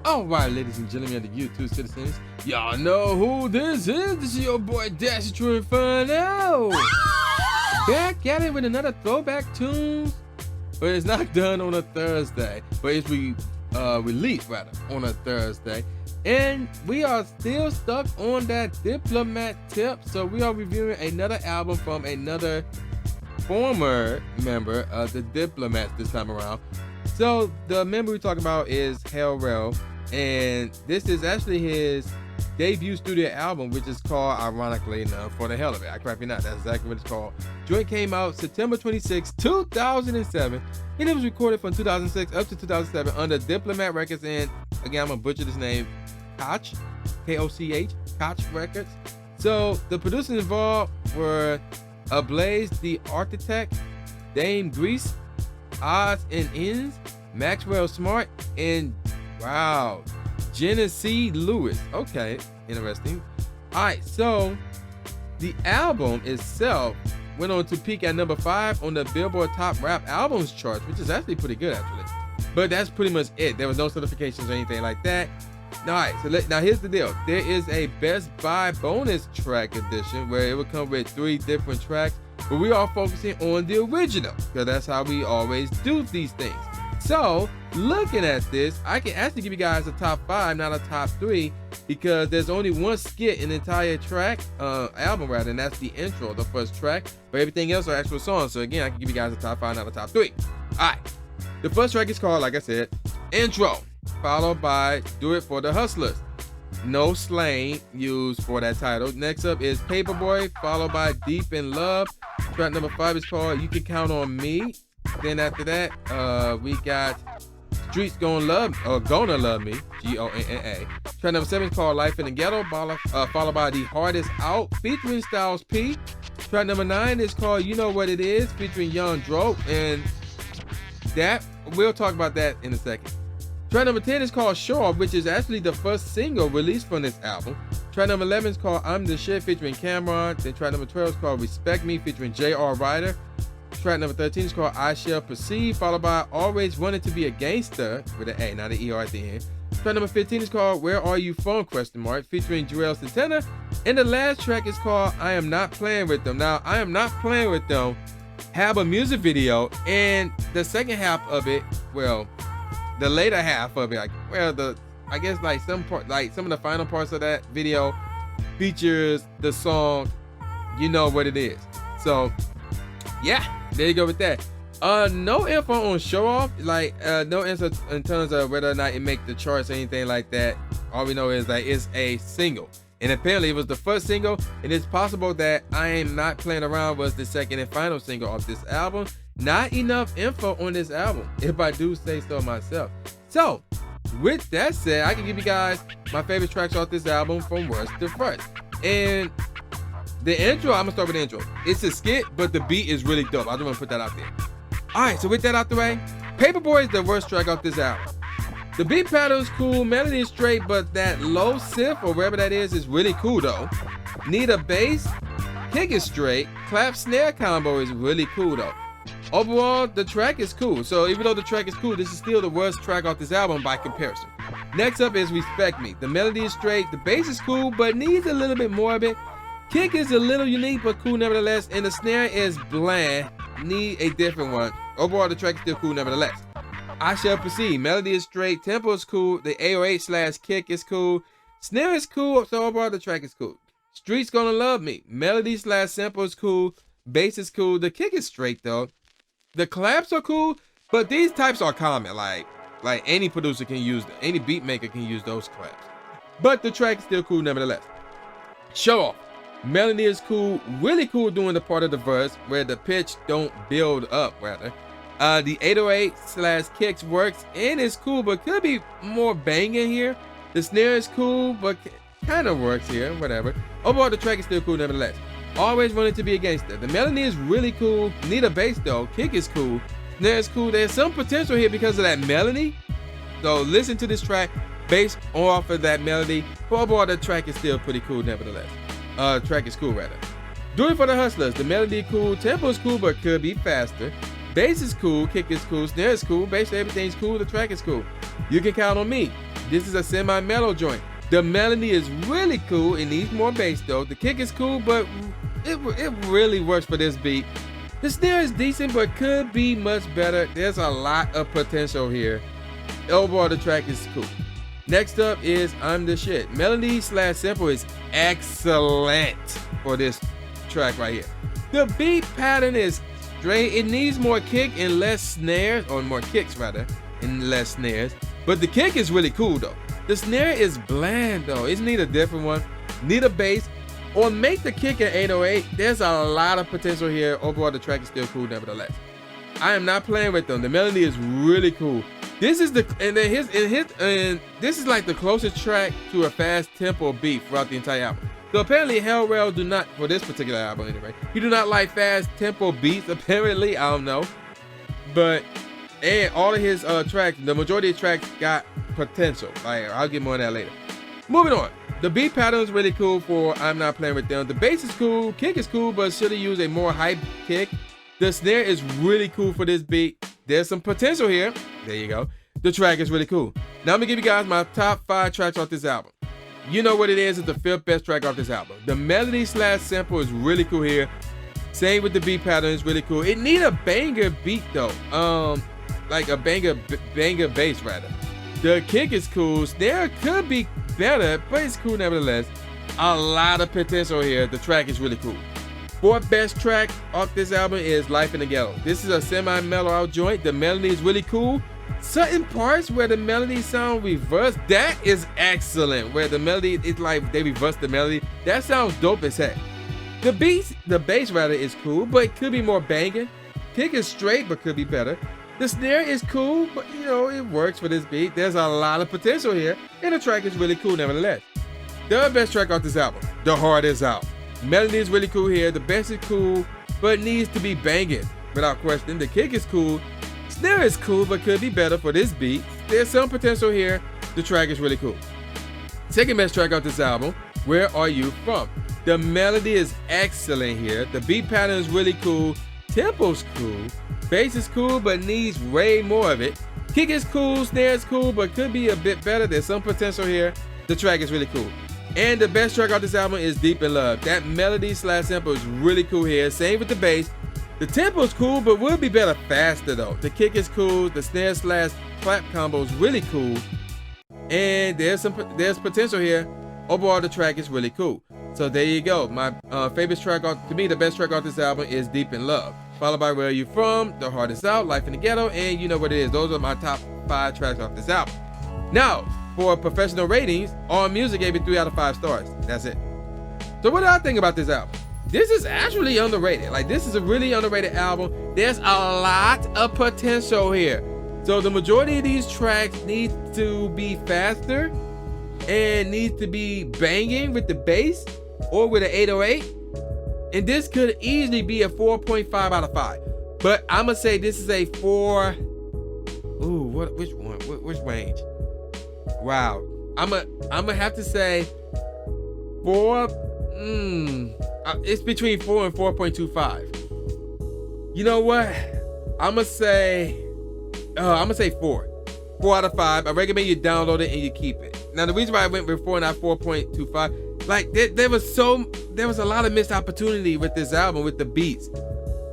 All right, ladies and gentlemen of the YouTube citizens, y'all know who this is. This is your boy Dash True Inferno. Back at it with another Throwback Tunes, but it's not done on a Thursday, but it's released rather on a Thursday. And we are still stuck on that Diplomat tip, so we are reviewing another album from another former member of the Diplomats this time around. So the member we're talking about is Hell Rell, and this is actually his debut studio album, which is called, ironically enough, For the Hell of It. I crap you not, that's exactly what it's called. Joint came out September 26, 2007, and it was recorded from 2006 up to 2007 under Diplomat Records, and again, I'm gonna butcher this name, Koch, K-O-C-H, Koch Records. So the producers involved were Ablaze the Architect, Dame Grease, Odds and Ends, Maxwell Smart, and wow, Genesee Lewis. Okay, interesting. All right, so the album itself went on to peak at number 5 on the Billboard Top Rap Albums chart, which is actually pretty good, actually. But that's pretty much it. There was no certifications or anything like that. All right, so now here's the deal. There is a Best Buy bonus track edition where it will come with 3 different tracks, but we are focusing on the original because that's how we always do these things. So looking at this, I can actually give you guys a top 5, not a top 3, because there's only one skit in the entire track, album rather, and that's the intro, the first track. But everything else are actual songs. So again, I can give you guys a top 5, not a top 3. All right, the first track is called, like I said, Intro, followed by Do It for the Hustlers. No slang used for that title. Next up is Paperboy, followed by Deep in Love. Track number 5 is called You Can Count on Me. Then after that, we got Streets Gonna Love Me, G-O-N-N-A. Track number 7 is called Life in the Ghetto, followed by The Hardest Out, featuring Styles P. Track number 9 is called You Know What It Is, featuring Young Dro, and that we'll talk about that in a second. Track number 10 is called Show Off, which is actually the first single released from this album. Track number 11 is called I'm the Shit, featuring Cameron. Then track number 12 is called Respect Me, featuring J.R. Ryder. Track number 13 is called I Shall Perceive, followed by Always Wanted to Be a Gangster, with an A, not an E-R at the end. Track number 15 is called Where Are You From, featuring Jarrell Santana. And the last track is called I Am Not Playing With Them. Now, I Am Not Playing With Them have a music video, and the second half of it, well, the later half of it, I guess like some of the final parts of that video features the song You Know What It Is. So yeah, there you go with that. No info on Show Off, no info in terms of whether or not it make the charts or anything like that. All we know is that it's a single, and apparently it was the first single, and it's possible that I Am Not Playing Around was the second and final single off this album. Not enough info on this album, if I do say so myself. So with that said, I can give you guys my favorite tracks off this album from worst to first. And the intro, I'm gonna start with the intro. It's a skit, but the beat is really dope. I just want to put that out there. All right, so with that out the way, Paperboy is the worst track off this album. The beat pattern is cool, melody is straight, but that low synth or wherever that is really cool though. Need a bass, kick is straight, clap snare combo is really cool though. Overall, the track is cool. So even though the track is cool, this is still the worst track off this album by comparison. Next up is Respect Me. The melody is straight, the bass is cool, but needs a little bit more of it. Kick is a little unique, but cool nevertheless, and the snare is bland, need a different one. Overall, the track is still cool nevertheless. I Shall Perceive. Melody is straight, tempo is cool, the 808/kick is cool, snare is cool, so overall the track is cool. Streets Gonna Love Me. Melody/sample is cool, bass is cool, the kick is straight though. The claps are cool, but these types are common. Like any producer can use them. Any beat maker can use those claps. But the track is still cool nevertheless. Show Off. Melody is cool, really cool during the part of the verse where the pitch don't build up, rather. The 808/kicks works and is cool, but could be more banging here. The snare is cool, but kind of works here, whatever. Overall, the track is still cool nevertheless. Always Wanted to Be a Gangster. The melody is really cool. Need a bass though. Kick is cool. Snare is cool. There's some potential here because of that melody. So listen to this track based off of that melody. But overall, the track is still pretty cool nevertheless. Track is cool rather. Do It for the Hustlers. The melody cool. Tempo is cool, but could be faster. Bass is cool. Kick is cool. Snare is cool. Basically everything's cool. The track is cool. you can count on me. This is a semi-mellow joint. The melody is really cool. It needs more bass though. The kick is cool, but it really works for this beat. The snare is decent, but could be much better. There's a lot of potential here. Overall, the track is cool. Next up is I'm the Shit. Melody / sample is excellent for this track right here. The beat pattern is straight. It needs more kick and less snares, or more kicks rather, and less snares. But the kick is really cool though. The snare is bland though. It needs a different one. Need a bass, or make the kick an 808. There's a lot of potential here. Overall, the track is still cool nevertheless. I am not playing with them. The melody is really cool. This is this is like the closest track to a fast tempo beat throughout the entire album. So apparently Hell Rell do not, for this particular album anyway, he do not like fast tempo beats apparently. I don't know, but and all of his tracks, the majority of tracks got potential. I'll get more on that later. Moving on. The beat pattern is really cool for I'm Not Playing With Them. The bass is cool, kick is cool, but should have used a more hype kick. The snare is really cool for this beat. There's some potential here. There you go. The track is really cool. Now I'm gonna give you guys my top 5 tracks off this album. You know what it is? It's the 5th best track off this album. The melody / sample is really cool here. Same with the beat pattern, is really cool. It need a banger beat though. Like a banger bass rather. The kick is cool. Snare could be better, but it's cool nevertheless. A lot of potential here. The track is really cool. 4th best track off this album is Life in the Ghetto. This is a semi-mellow out joint. The melody is really cool. Certain parts where the melody sound reversed, that is excellent. Where the melody, it's like they reverse the melody. That sounds dope as heck. The bass rather is cool, but it could be more banging. Kick is straight, but could be better. The snare is cool, but you know, it works for this beat. There's a lot of potential here, and the track is really cool nevertheless. The best track off this album, The Heart Is Out. Melody is really cool here. The bass is cool, but needs to be banging without question. The kick is cool. Snare is cool, but could be better for this beat. There's some potential here. The track is really cool. Second best track off this album, Where Are You From? The melody is excellent here. The beat pattern is really cool. Tempo's cool. Bass is cool, but needs way more of it. Kick is cool. Snare is cool, but could be a bit better. There's some potential here. The track is really cool. And the best track off this album is Deep in Love. That melody / sample is really cool here. Same with the bass. The tempo is cool, but would be better faster though. The kick is cool. The snare / clap combo is really cool. And there's potential here. Overall, the track is really cool. So there you go. My favorite track to me, the best track off this album is Deep in Love. Followed by Where Are You From, The Heart Is Out, Life in the Ghetto, and you know what it is. Those are my top 5 tracks off this album. Now, for professional ratings, AllMusic gave it 3 out of 5 stars. That's it. So what do I think about this album? This is actually underrated. Like, this is a really underrated album. There's a lot of potential here. So the majority of these tracks need to be faster and need to be banging with the bass or with an 808. And this could easily be a 4.5 out of 5. But I'm gonna say this is a 4. Ooh, which one? Which range? Wow. I'm gonna have to say 4. It's between 4 and 4.25. You know what? I'm gonna say 4. 4 out of 5. I recommend you download it and you keep it. Now the reason why I went with 4 and not 4.25, like there was a lot of missed opportunity with this album with the beats.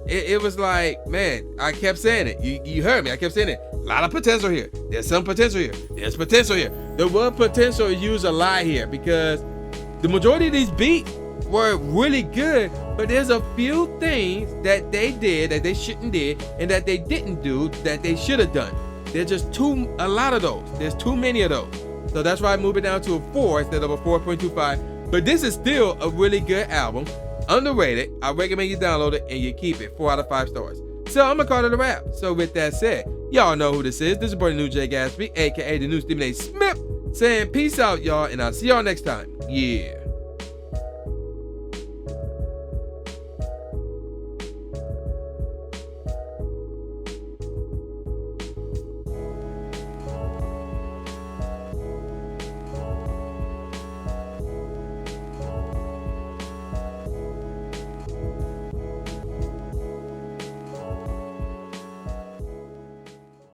It was like, man, I kept saying it. You heard me. I kept saying it. A lot of potential here. There's some potential here. There's potential here. The word potential is used a lot here because the majority of these beats were really good, but there's a few things that they did that they shouldn't did and that they didn't do that they should have done. There's just a lot of those. There's too many of those. So that's why I moved it down to a 4 instead of a 4.25. But this is still a really good album. Underrated. I recommend you download it and you keep it. 4 out of 5 stars. So I'm gonna call it a wrap. So with that said, y'all know who this is. This is boy the new Jay Gatsby, aka the new Stephen A. Smith, saying peace out, y'all, and I'll see y'all next time. Yeah.